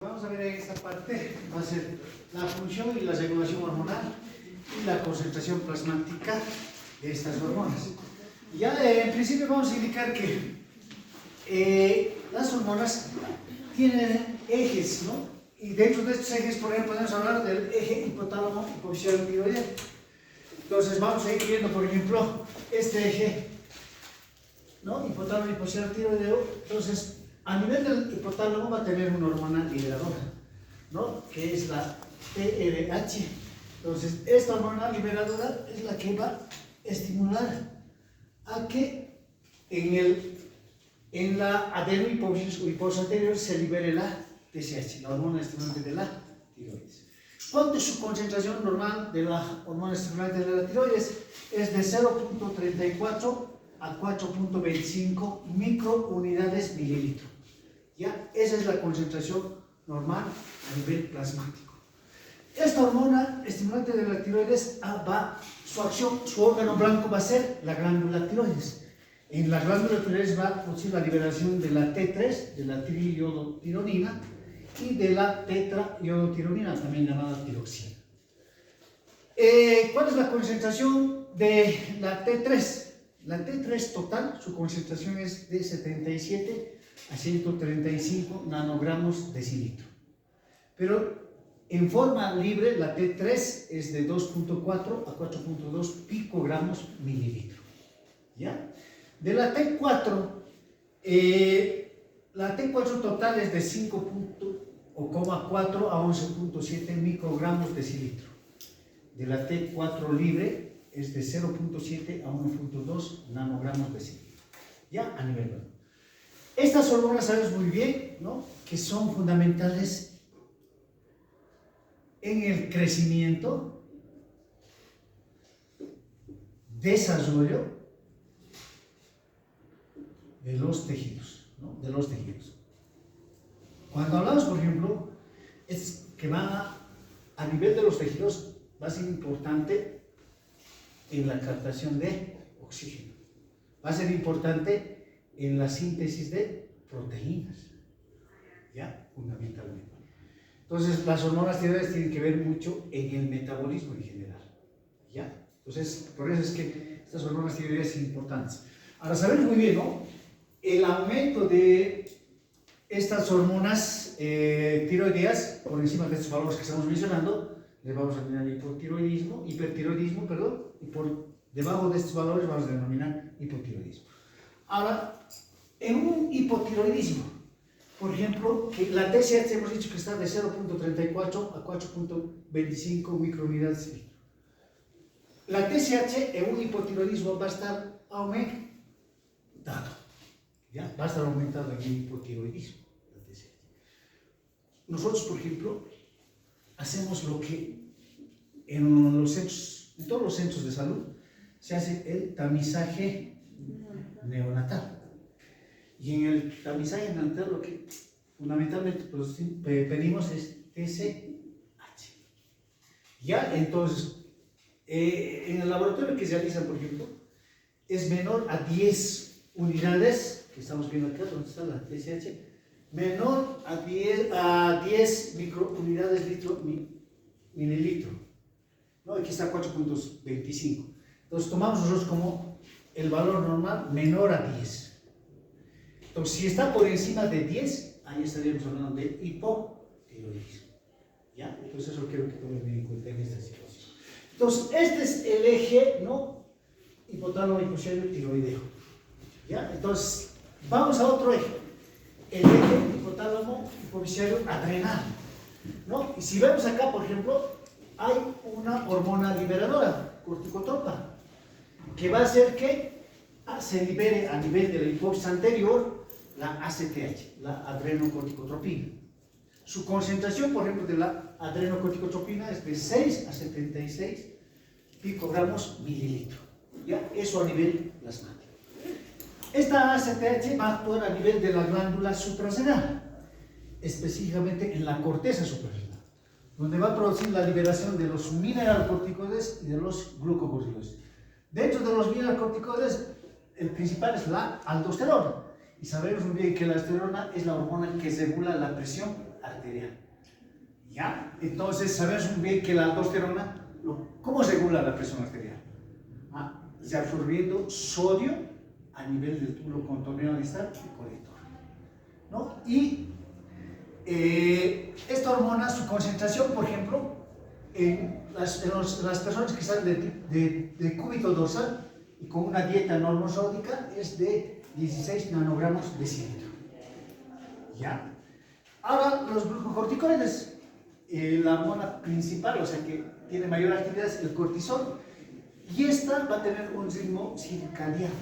Vamos a ver en esta parte, va a ser la función y la regulación hormonal y la concentración plasmática de estas hormonas. Ya en principio vamos a indicar que las hormonas tienen ejes, ¿no? Y dentro de estos ejes, por ejemplo, podemos hablar del eje hipotálamo hipofisiario tiroideo. Entonces vamos a ir viendo, por ejemplo, este eje, ¿no? Hipotálamo hipofisiario tiroideo. Entonces, a nivel del hipotálamo va a tener una hormona liberadora, ¿no? Que es la TRH. Entonces, esta hormona liberadora es la que va a estimular a que en la adenohipófisis o hipófisis anterior se libere la TSH, la hormona estimulante de la tiroides. ¿Cuánto es su concentración normal de la hormona estimulante de la tiroides? Es de 0.34 a 4.25 microunidades mililitro. ¿Ya? Esa es la concentración normal a nivel plasmático. Esta hormona estimulante de la tiroides su acción, su órgano blanco va a ser la glándula tiroides. En la glándula tiroides va a producir la liberación de la T3, de la triiodotironina, y de la tetraiodotironina, también llamada tiroxina. ¿Cuál es la concentración de la T3? La T3 total, su concentración es de 77 a 135 nanogramos decilitro. Pero en forma libre, la T3 es de 2.4 a 4.2 picogramos mililitro. ¿Ya? De la T4, la T4 total es de 5.4 a 11.7 microgramos decilitro. De la T4 libre es de 0.7 a 1.2 nanogramos decilitro. Ya a nivel global. Estas hormonas sabemos muy bien, ¿no?, que son fundamentales en el crecimiento, desarrollo de los tejidos, ¿no?, de los tejidos. Cuando hablamos, por ejemplo, es que va a nivel de los tejidos, va a ser importante en la captación de oxígeno, va a ser importante en la síntesis de proteínas, ¿ya? Fundamentalmente. Entonces, las hormonas tiroides tienen que ver mucho en el metabolismo en general, ¿ya? Entonces, por eso es que estas hormonas tiroides son importantes. Ahora, sabemos muy bien, ¿no?, el aumento de estas hormonas tiroideas por encima de estos valores que estamos mencionando, les vamos a denominar hipertiroidismo, y por debajo de estos valores vamos a denominar hipotiroidismo. Ahora, en un hipotiroidismo, por ejemplo, que la TSH hemos dicho que está de 0.34 a 4.25 microunidades litro. La TSH en un hipotiroidismo va a estar aumentado, ¿ya? Va a estar aumentado en el hipotiroidismo, la TSH. Nosotros, por ejemplo, hacemos lo que en todos los centros de salud se hace el tamizaje neonatal. Y en el tamizaje neonatal lo que fundamentalmente pedimos es TSH. Ya, entonces, en el laboratorio que se realiza, por ejemplo, es menor a 10 unidades, que estamos viendo acá, donde está la TSH, menor a 10 microunidades mililitro. ¿No? Aquí está 4.25. Entonces tomamos nosotros como el valor normal menor a 10. Entonces, si está por encima de 10, ahí estaríamos hablando de hipotiroidismo. ¿Ya? Entonces, eso quiero que tomen en cuenta en esta situación. Entonces, este es el eje, ¿no?, hipotálamo hipofisiario tiroideo. ¿Ya? Entonces, vamos a otro eje. El eje hipotálamo hipofisiario adrenal, ¿no? Y si vemos acá, por ejemplo, hay una hormona liberadora, corticotropa, que va a hacer que se libere a nivel de la hipófisis anterior la ACTH, la adrenocorticotropina. Su concentración, por ejemplo, de la adrenocorticotropina es de 6 a 76 picogramos mililitro. ¿Ya? Eso a nivel plasmático. Esta ACTH va a actuar a nivel de la glándula suprarrenal, específicamente en la corteza suprarrenal, donde va a producir la liberación de los mineralocorticoides y de los glucocorticoides. Dentro de los mineralocorticoides, el principal es la aldosterona. Y sabemos muy bien que la aldosterona es la hormona que regula la presión arterial. ¿Ya? Entonces sabemos muy bien que la aldosterona, ¿cómo regula la presión arterial? Absorbiendo sodio a nivel del túbulo contorneado distal y colector, ¿no? Y esta hormona, su concentración, por ejemplo, en las personas que están de cúbito dorsal y con una dieta normosódica es de 16 nanogramos de decilitro. ¿Ya? Ahora, los glucocorticoides, la hormona principal, o sea que tiene mayor actividad, es el cortisol, y esta va a tener un ritmo circadiano.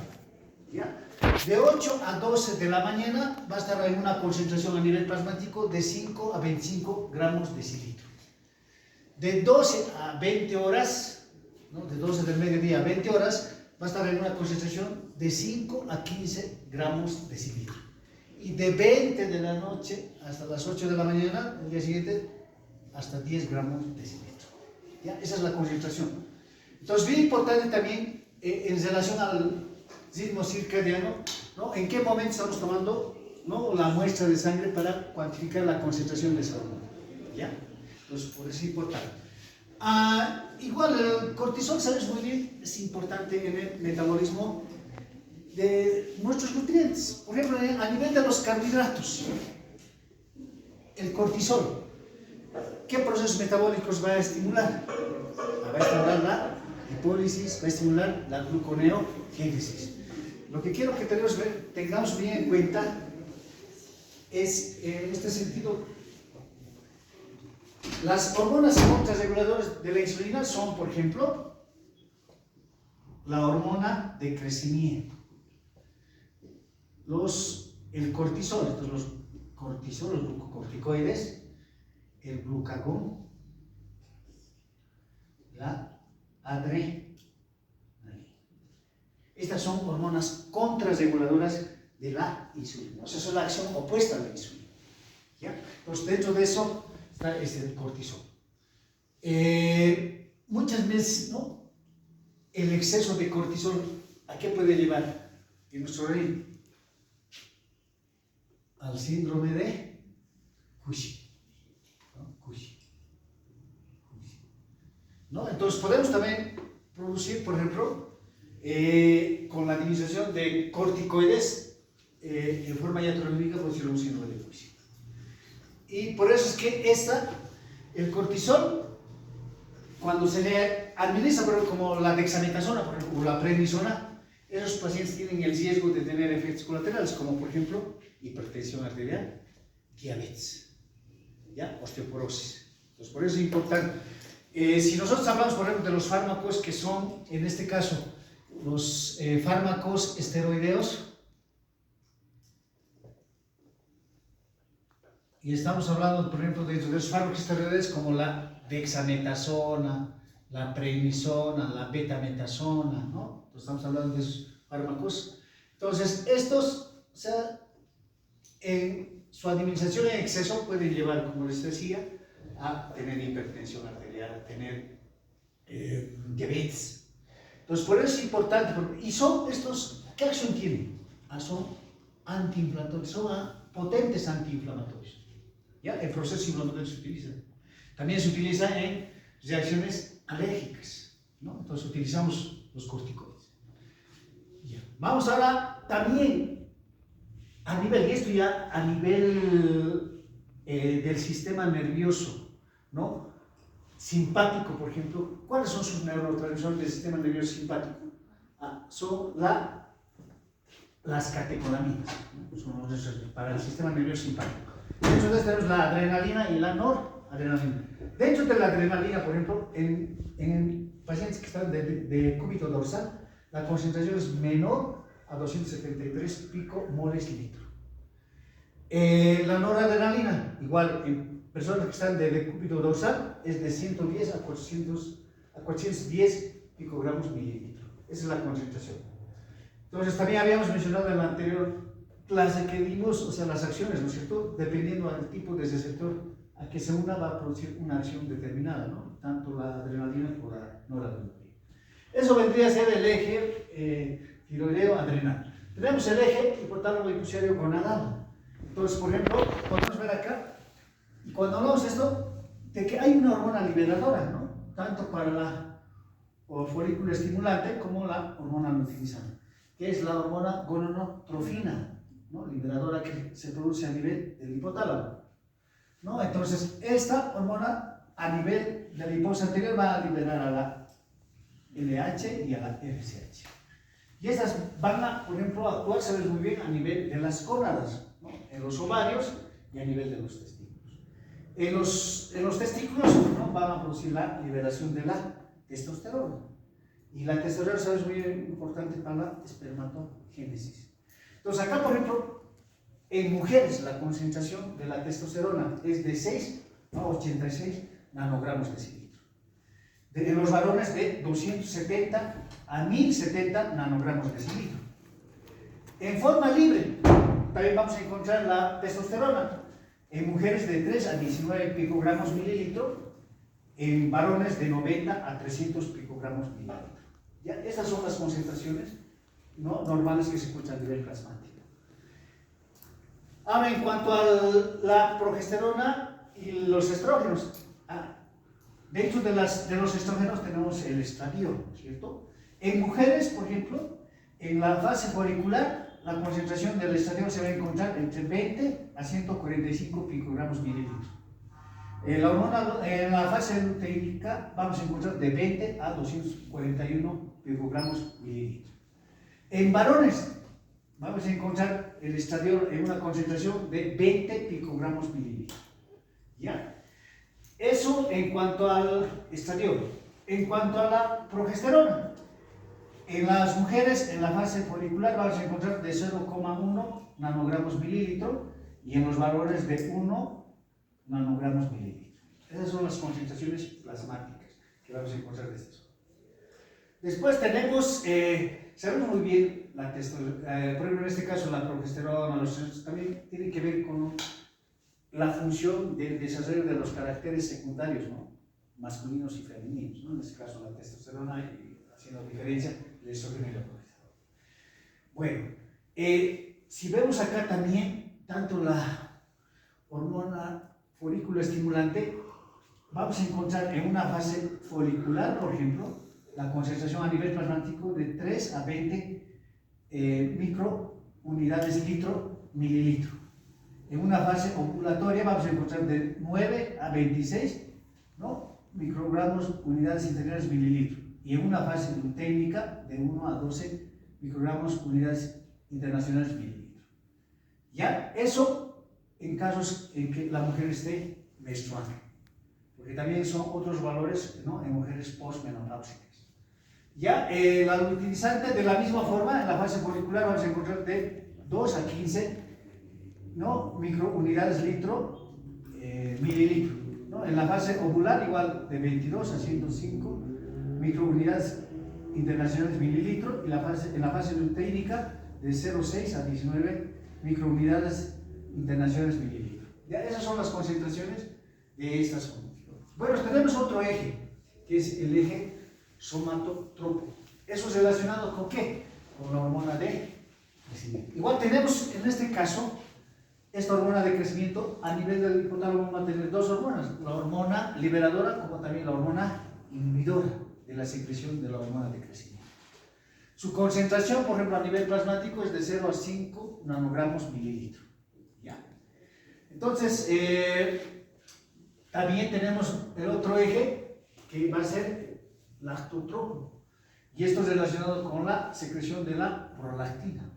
¿Ya? De 8 a 12 de la mañana va a estar en una concentración a nivel plasmático de 5 a 25 gramos de decilitro. De 12 a 20 horas, ¿no? De 12 del mediodía a 20 horas, va a estar en una concentración de 5 a 15 gramos de decilitro. Y de 20 de la noche hasta las 8 de la mañana, el día siguiente, hasta 10 gramos de decilitro. ¿Ya? Esa es la concentración. Entonces, bien importante también en relación al ritmo circadiano, ¿no? En qué momento estamos tomando, ¿no? La muestra de sangre para cuantificar la concentración de esa hormona. ¿Ya? Entonces, por eso es importante. Igual, el cortisol, sabes muy bien, es importante en el metabolismo de nuestros nutrientes. Por ejemplo, a nivel de los carbohidratos, el cortisol, ¿qué procesos metabólicos va a estimular? Va a estimular la lipólisis, va a estimular la gluconeogénesis. Lo que quiero que tengamos bien en cuenta es, en este sentido, las hormonas contrarreguladoras de la insulina son, por ejemplo, la hormona de crecimiento, el cortisol, estos los cortisol, los glucocorticoides, el glucagón, la adrenalina. Estas son hormonas contrarreguladoras de la insulina, o sea, son la acción opuesta a la insulina. ¿Ya? Entonces, dentro de eso está el cortisol. Muchas veces, ¿no? El exceso de cortisol, ¿a qué puede llevar en nuestro organismo? Al síndrome de Cushing. ¿No? Entonces podemos también producir, por ejemplo, con la administración de corticoides en forma iatrogénica, producir un síndrome de Cushing. Y por eso es que el cortisol, cuando se le administra, por ejemplo, como la dexametasona, por ejemplo, o la prednisona, esos pacientes tienen el riesgo de tener efectos colaterales, como por ejemplo, hipertensión arterial, diabetes, ¿ya? Osteoporosis. Entonces, por eso es importante. Si nosotros hablamos, por ejemplo, de los fármacos que son, en este caso, los fármacos esteroideos, y estamos hablando, por ejemplo, dentro de los fármacos esteroideos como la dexametasona, la prednisona, la betametasona, ¿no? Entonces, estamos hablando de esos fármacos. Entonces, estos, o sea, en su administración en exceso pueden llevar, como les decía, a tener hipertensión arterial, a tener diabetes. Entonces, por eso es importante. Y son estos, ¿qué acción tienen? Son antiinflamatorios, son potentes antiinflamatorios. ¿Ya? El proceso inflamatorio se utiliza. También se utiliza en reacciones alérgicas, ¿no? Entonces, utilizamos los corticoides. Ya. Vamos ahora también a nivel, y esto ya a nivel del sistema nervioso, ¿no? Simpático, por ejemplo. ¿Cuáles son sus neurotransmisores del sistema nervioso simpático? Son las catecolaminas, ¿no? Son para el sistema nervioso simpático. Dentro de esto tenemos la adrenalina y la noradrenalina. Dentro de la adrenalina, por ejemplo, en pacientes que están de cúbito dorsal, la concentración es menor a 273 picomoles litro. La noradrenalina, igual en personas que están de cúbito dorsal, es de 110 a 410 picogramos mililitro. Esa es la concentración. Entonces, también habíamos mencionado en la anterior clase que dimos, o sea, las acciones, ¿no es cierto? Dependiendo del tipo de receptor a que se una, va a producir una acción determinada, ¿no? Tanto la adrenalina como la noradrenalina. Eso vendría a ser el eje tiroideo adrenal. Tenemos el eje hipotálamo pituitario gonadal. Entonces, por ejemplo, podemos ver acá Y cuando hablamos de esto, de que hay una hormona liberadora, ¿no? Tanto para la folículo estimulante como la hormona luteinizante, que es la hormona gonotrofina, ¿no? Liberadora que se produce a nivel del hipotálamo, ¿no? Entonces, esta hormona a nivel de la hipófisis anterior va a liberar a la LH y a la FSH. Y estas van a, por ejemplo, a actuar, sabes muy bien, a nivel de las gónadas, ¿no? En los ovarios y a nivel de los testículos. En los testículos, ¿no? Van a producir la liberación de la testosterona. Y la testosterona, sabes, muy importante para la espermatogénesis. Entonces, acá, por ejemplo, en mujeres, la concentración de la testosterona es de 6 a 86 nanogramos decilitro. En los varones, de 270 a 1070 nanogramos decilitro. En forma libre, también vamos a encontrar la testosterona en mujeres de 3 a 19 picogramos mililitro, en varones de 90 a 300 picogramos mililitro. ¿Ya? Estas son las concentraciones, ¿no?, normales que se encuentran a nivel plasmático. Ahora, en cuanto a la progesterona y los estrógenos, dentro de los estrógenos tenemos el estradiol, ¿cierto? En mujeres, por ejemplo, en la fase folicular, la concentración del estradiol se va a encontrar entre 20 a 145 picogramos mililitros. En la fase luteínica vamos a encontrar de 20 a 241 picogramos mililitros. En varones vamos a encontrar el estradiol en una concentración de 20 picogramos mililitros. ¿Ya? Eso en cuanto al estradiol. En cuanto a la progesterona, en las mujeres en la fase folicular vamos a encontrar de 0,1 nanogramos mililitro y en los varones de 1 nanogramos mililitro. Esas son las concentraciones plasmáticas que vamos a encontrar de esto. Después tenemos, sabemos muy bien, la testosterona, por ejemplo en este caso la progesterona, también tiene que ver con la función del desarrollo de los caracteres secundarios, ¿no?, masculinos y femeninos, ¿no? En este caso la testosterona, y haciendo diferencia el estrógeno y la progesterona. Bueno, si vemos acá también, tanto la hormona folículo estimulante, vamos a encontrar en una fase folicular, por ejemplo, la concentración a nivel plasmático de 3 a 20 microunidades litro mililitro. En una fase ovulatoria vamos a encontrar de 9 a 26, ¿no?, microgramos unidades internacionales mililitro. Y en una fase luteínica de 1 a 12 microgramos unidades internacionales mililitro. Ya, eso en casos en que la mujer esté menstruando, porque también son otros valores, ¿no?, en mujeres postmenopáusicas. Ya, la luteinizante, de la misma forma, en la fase folicular vamos a encontrar de 2 a 15, ¿no?, microunidades litro mililitro, ¿no? En la fase ovular igual de 22 a 105 microunidades internacionales mililitro, y en la fase luteínica de 0,6 a 19 microunidades internacionales mililitro. Ya, esas son las concentraciones de estas condiciones. Bueno, tenemos otro eje, que es el eje somatotropo. ¿Eso es relacionado con qué? Con la hormona de crecimiento. Igual tenemos en este caso esta hormona de crecimiento. A nivel del hipotálamo vamos a tener dos hormonas, la hormona liberadora como también la hormona inhibidora de la secreción de la hormona de crecimiento. Su concentración, por ejemplo, a nivel plasmático es de 0 a 5 nanogramos mililitro. ¿Ya? Entonces, también tenemos el otro eje que va a ser lactotropo, y esto es relacionado con la secreción de la prolactina.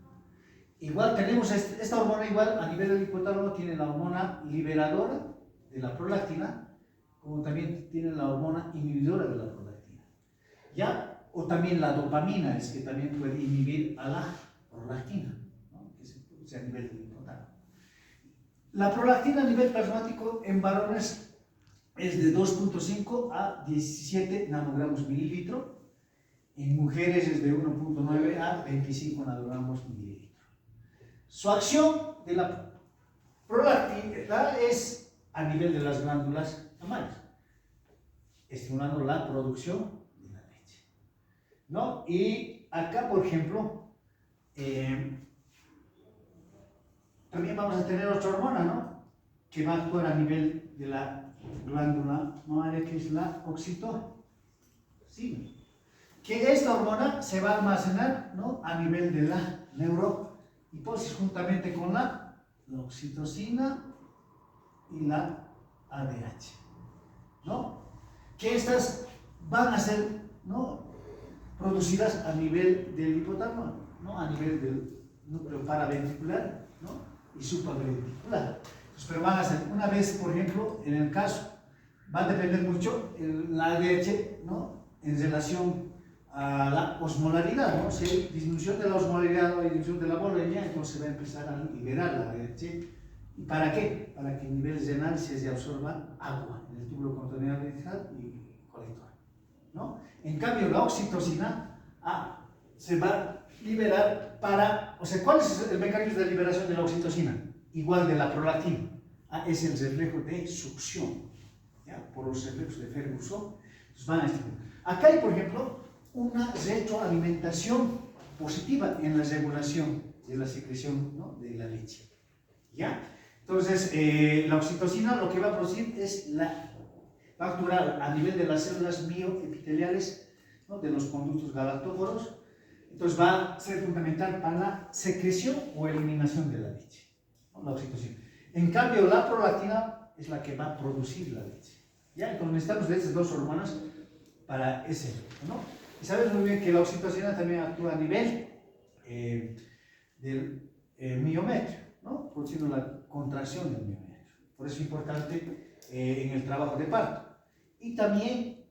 Igual tenemos esta hormona, igual a nivel del hipotálamo tiene la hormona liberadora de la prolactina, como también tiene la hormona inhibidora de la prolactina. ¿Ya? O también la dopamina, es que también puede inhibir a la prolactina, ¿no?, que se produce a nivel del hipotálamo. La prolactina a nivel plasmático en varones es de 2,5 a 17 nanogramos mililitro, en mujeres es de 1,9 a 25 nanogramos mililitro. Su acción de la prolactina es a nivel de las glándulas mamarias, estimulando la producción de la leche, ¿no? Y acá, por ejemplo, también vamos a tener otra hormona, ¿no?, que va a actuar a nivel de la glándula mamaria, que es la oxitocina. Que esta hormona se va a almacenar, ¿no?, a nivel de la neurohipófisis, juntamente con la oxitocina y la ADH, ¿no? Que estas van a ser, ¿no?, producidas a nivel del hipotálamo, ¿no?, a nivel del núcleo paraventricular, ¿no?, y supraventricular. Pero van a ser, una vez, por ejemplo, en el caso, va a depender mucho la ADH, ¿no?, en relación a la osmolaridad, ¿no? Si hay disminución de la osmolaridad o hay disminución de la molaridad, entonces va a empezar a liberar la ADH. ¿Y para qué? Para que en niveles renal se absorba agua en el túbulo contorneal ventral y colector, ¿no? En cambio, la oxitocina se va a liberar para, o sea, ¿cuál es el mecanismo de liberación de la oxitocina? Igual de la prolactina. Es el reflejo de succión, ¿ya?, por los reflejos de Ferguson. Entonces van a estimular. Acá hay, por ejemplo, una retroalimentación positiva en la regulación de la secreción, ¿no?, de la leche, ¿ya? Entonces, la oxitocina lo que va a producir es va a actuar a nivel de las células mioepiteliales, ¿no?, de los conductos galactóforos. Entonces va a ser fundamental para la secreción o eliminación de la leche, ¿no?, la oxitocina. En cambio, la prolactina es la que va a producir la leche, ¿ya? Entonces necesitamos de esas dos hormonas para ese efecto, ¿no? Y sabes muy bien que la oxitocina también actúa a nivel del miometrio, ¿no?, produciendo la contracción del miometrio. Por eso es importante en el trabajo de parto. Y también,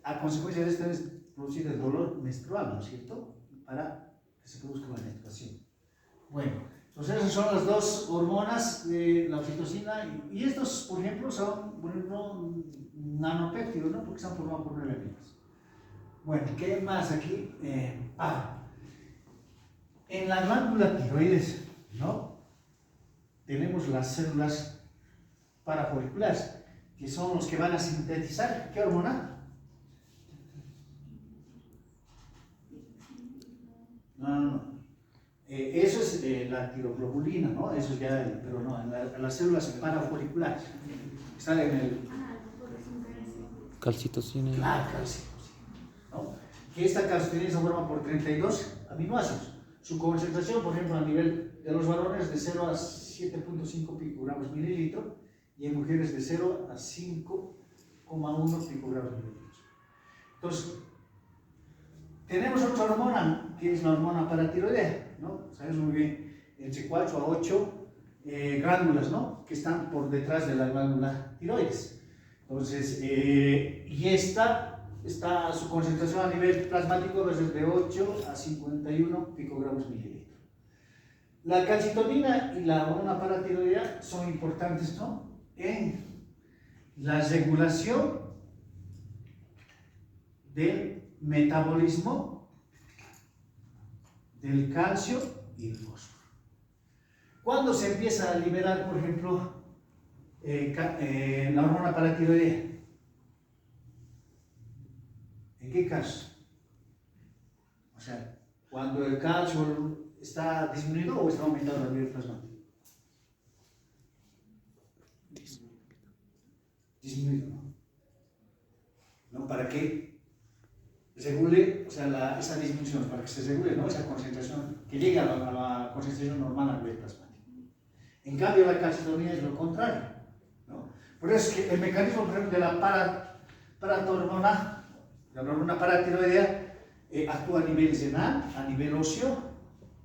a consecuencia de esto, es producir el dolor menstrual, ¿no es cierto?, para que se produzca la menstruación. Bueno, entonces esas son las dos hormonas de la oxitocina. Y estos, por ejemplo, son, por ejemplo, nanopéptidos, ¿no?, porque están formados por 9 amigos. Bueno, ¿qué más aquí? En la glándula tiroides, ¿no?, tenemos las células parafoliculares, que son los que van a sintetizar, ¿qué hormona? No. Eso es la tiroglobulina, ¿no? Eso es ya, pero no, en las células parafoliculares. Están en el... Calcitocina. La calcitocina, ¿no? Que esta calcitocina se forma por 32 aminoácidos. Su concentración, por ejemplo, a nivel de los varones de 0 a 7.5 picogramos mililitro y en mujeres de 0 a 5,1 picogramos mililitros. Entonces, tenemos otra hormona, que es la hormona paratiroidea, ¿no? Sabemos muy bien, entre 4 a 8 glándulas, ¿no?, que están por detrás de la glándula tiroides. Entonces, y está su concentración a nivel plasmático desde 8 a 51 picogramos mililitro. La calcitonina y la hormona paratiroidea son importantes, ¿no?, en la regulación del metabolismo del calcio y el fósforo. ¿Cuándo se empieza a liberar, por ejemplo, la hormona paratiroidea? ¿En qué caso? O sea, cuando el calcio está disminuido o está aumentado a nivel plasmático. Disminuido, ¿no? Para que regule, o sea, esa disminución, para que se regule, ¿no?, esa concentración, que llegue a la concentración normal a nivel plasmático. En cambio, la calcitonina es lo contrario, ¿no? Por eso es que el mecanismo, por ejemplo, de la paratormona, la hormona paratiroidea, actúa a nivel renal, a nivel óseo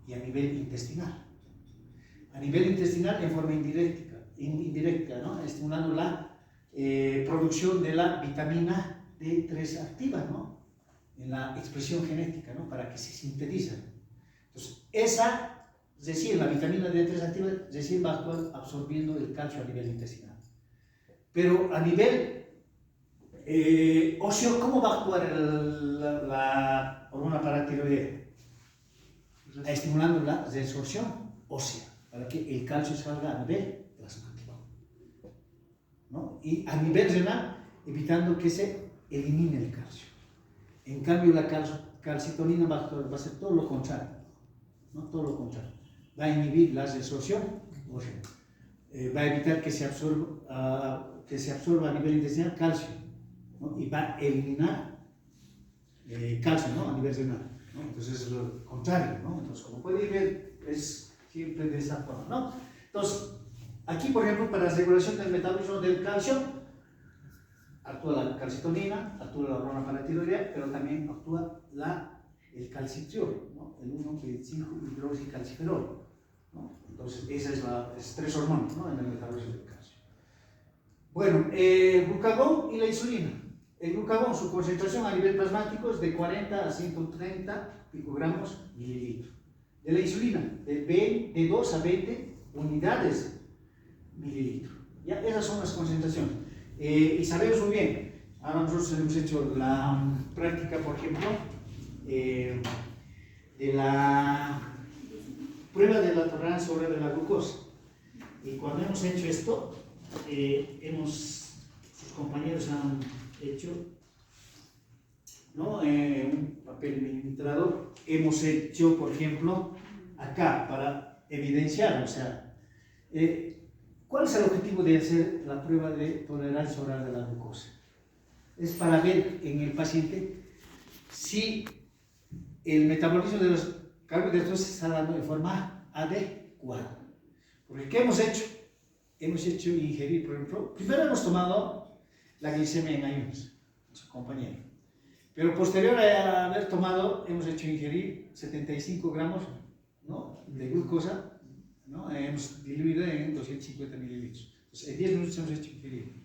y a nivel intestinal. A nivel intestinal en forma indirecta, ¿no?, estimulando la producción de la vitamina D3 activa, ¿no?, en la expresión genética, ¿no?, para que se sintetice. Entonces, la vitamina D3 activa recién va a actuar absorbiendo el calcio a nivel intestinal. Pero a nivel óseo, ¿cómo va a actuar la hormona paratiroidea? Estimulando la resorción ósea, para que el calcio salga a nivel plasmático, ¿no? Y a nivel renal, evitando que se elimine el calcio. En cambio, la calcitonina va a hacer todo lo contrario, ¿no? Todo lo contrario. Va a inhibir la resorción ósea, va a evitar que se absorba, que se absorba a nivel intestinal calcio, ¿no? Y va a eliminar calcio, ¿no? A nivel renal, ¿no? Entonces es lo contrario, ¿no? Entonces, como pueden ver, es siempre de esa forma, ¿no? Entonces, aquí, por ejemplo, para la regulación del metabolismo del calcio, actúa la calcitonina, actúa la hormona paratiroidea, pero también actúa el calcitriol, ¿no? El 1,5-hidroxicalciferol, ¿no? Entonces, esas es tres hormonas, ¿no? En el metabolismo del calcio. Bueno, el glucagón y la insulina. El glucagón, su concentración a nivel plasmático es de 40 a 130 picogramos mililitros. De la insulina, de 2 a 20 unidades mililitros. ¿Ya? Esas son las concentraciones. Y sabemos muy bien, ahora nosotros hemos hecho la práctica, por ejemplo, de la prueba de la tolerancia oral de la glucosa. Y cuando hemos hecho esto, sus compañeros han hecho, ¿no? Un papel milimetrador. Hemos hecho, por ejemplo, acá para evidenciar, o sea, ¿cuál es el objetivo de hacer la prueba de tolerancia oral de la glucosa? Es para ver en el paciente si el metabolismo de los carbohidratos se está dando de forma adecuada. Porque ¿qué hemos hecho? Hemos hecho ingerir, por ejemplo, primero hemos tomado la glicemia en ayunas, su compañero. Pero posterior a haber tomado, hemos hecho ingerir 75 gramos, ¿no?, de glucosa, ¿no? Hemos diluido en 250 mililitros. Entonces, en 10 minutos hemos hecho ingerir.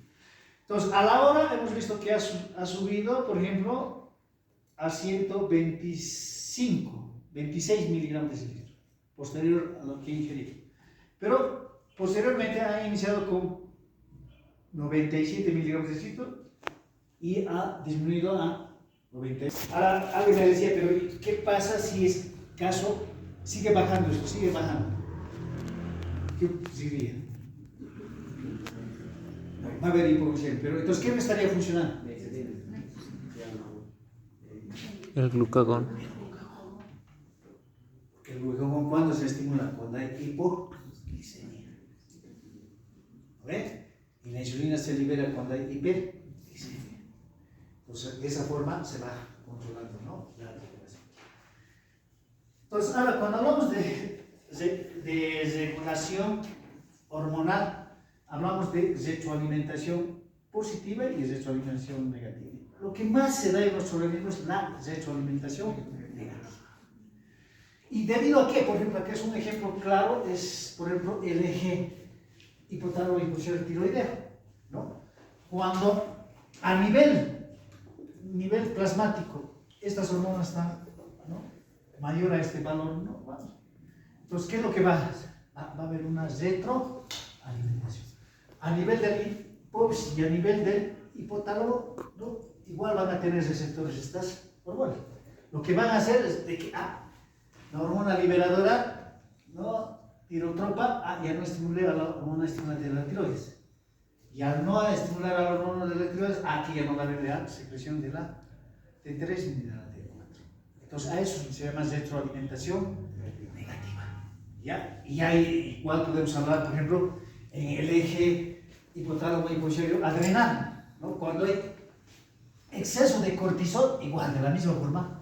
Entonces, a la hora hemos visto que ha subido, por ejemplo, a 26 miligramos de litro, posterior a lo que ingerí. Pero posteriormente ha iniciado con 97 miligramos de litro y ha disminuido a 90. Ahora alguien me decía, pero ¿qué pasa si es caso sigue bajando esto, sigue bajando? ¿Qué diría? Va a haber hipoglucemia, pero entonces ¿qué me estaría funcionando? El glucagón. Porque el glucagón, ¿cuándo se estimula? Cuando hay hipoglicemia. ¿Ves? Y la insulina se libera cuando hay hiperglicemia. Entonces, de esa forma se va controlando, ¿no?, la liberación. Entonces, ahora, cuando hablamos de regulación hormonal, hablamos de retroalimentación positiva y retroalimentación negativa. Lo que más se da en nuestro organismo es la retroalimentación negativa. ¿Y debido a qué? Por ejemplo, aquí es un ejemplo claro, es, por ejemplo, el eje hipotálamo hipotiroideo, ¿no? Cuando a nivel plasmático estas hormonas están, ¿no?, mayor a este valor, ¿no? Bueno, entonces, ¿qué es lo que va a hacer? Va a haber una retroalimentación. A nivel del hipófisis y a nivel del hipotálamo, ¿no?, igual van a tener receptores estas hormonas. Lo que van a hacer es de que la hormona liberadora, ¿no?, tirotropa, ya no estimula a la hormona estimulante de la tiroides. Y al no estimular a la hormona de la tiroides, aquí ya no va a haber la secreción de la T3 ni de la T4. Entonces, a eso se llama retroalimentación negativa. ¿Ya? Y ahí igual podemos hablar, por ejemplo, en el eje hipotálamo hipofisario adrenal, ¿no? Cuando hay exceso de cortisol, igual, de la misma forma,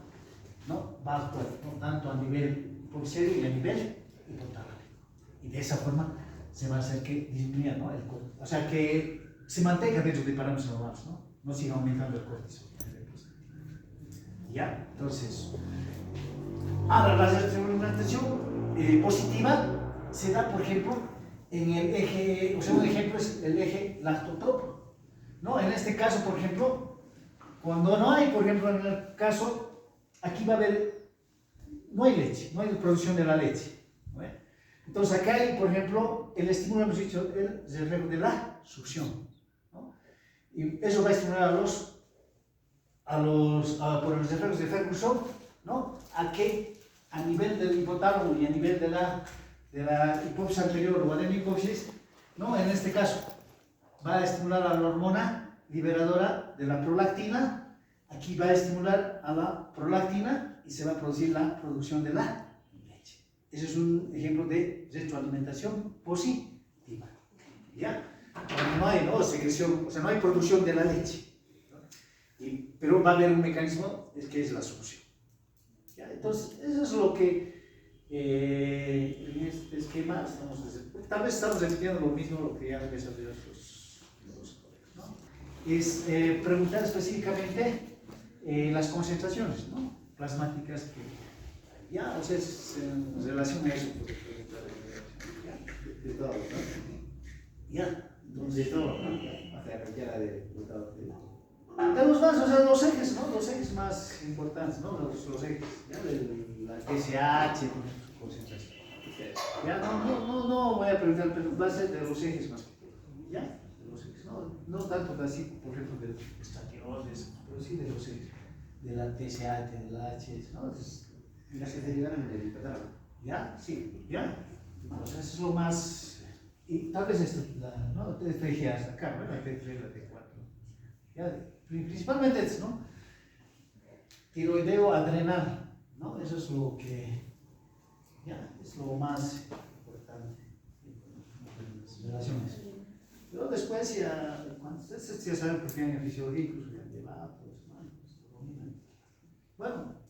¿no?, va a actuar, ¿no?, tanto a nivel hipofisario y a nivel hipotálamo. Y de esa forma se va a hacer que disminuya, ¿no?, el cortisol. O sea, que se mantenga dentro de parámetros normales, ¿no? No siga aumentando el cortisol. ¿Ya? Entonces, ahora la retroalimentación positiva se da, por ejemplo, en el eje, o sea, un ejemplo es el eje lactotropo, ¿no? En este caso, por ejemplo, cuando no hay, por ejemplo, en el caso, aquí va a haber, no hay leche, no hay producción de la leche, ¿no? Entonces acá hay, por ejemplo, el estímulo, hemos dicho, el reflejo de la succión, ¿no? Y eso va a estimular por los reflejos de Ferguson, ¿no?, a que a nivel del hipotálamo y a nivel de la hipófisis anterior o adenohipófisis, ¿no?, en este caso va a estimular a la hormona liberadora de la prolactina, aquí va a estimular a la prolactina y se va a producir la producción de la leche. Ese es un ejemplo de retroalimentación positiva. ¿Ya? Cuando no hay, ¿no?, secreción, o sea, no hay producción de la leche, ¿no? Pero va a haber un mecanismo que es la succión. ¿Ya? Entonces, eso es lo que en este esquema tal vez estamos repitiendo lo mismo, lo que ya han desarrollado los colegas, ¿no? Es preguntar específicamente las concentraciones, ¿no?, plasmáticas que ya, o sea, en relación a eso, de todo, ¿no? Ya, entonces, de todo, ¿no? O sea, cualquiera de todo. De los más, o sea, los ejes, ¿no?, los ejes más importantes, ¿no?, los ejes, ¿ya? La TSH, concentración. Ya, no voy a preguntar, pero va a ser de los ejes más que todo, ¿ya? De los ejes, no tanto así, por ejemplo, de estaquirosis, pero sí de los ejes, de la TSH, de la H, ¿no? Entonces, las que te llegaron del hipotálamo, ¿ya? Sí, ¿ya? Entonces, eso es lo más, y tal vez esto, ¿no?, te dije hasta acá, ¿no?, la T3, la T4, ¿ya? Principalmente eso, ¿no?, tiroideo adrenal, ¿no? Eso es lo que, ya, es lo más importante en las relaciones. Pero después ya, cuando ustedes ya saben por qué hay fisiología, incluso ya han llevado, pues, bueno, pues, lo dominan. Bueno,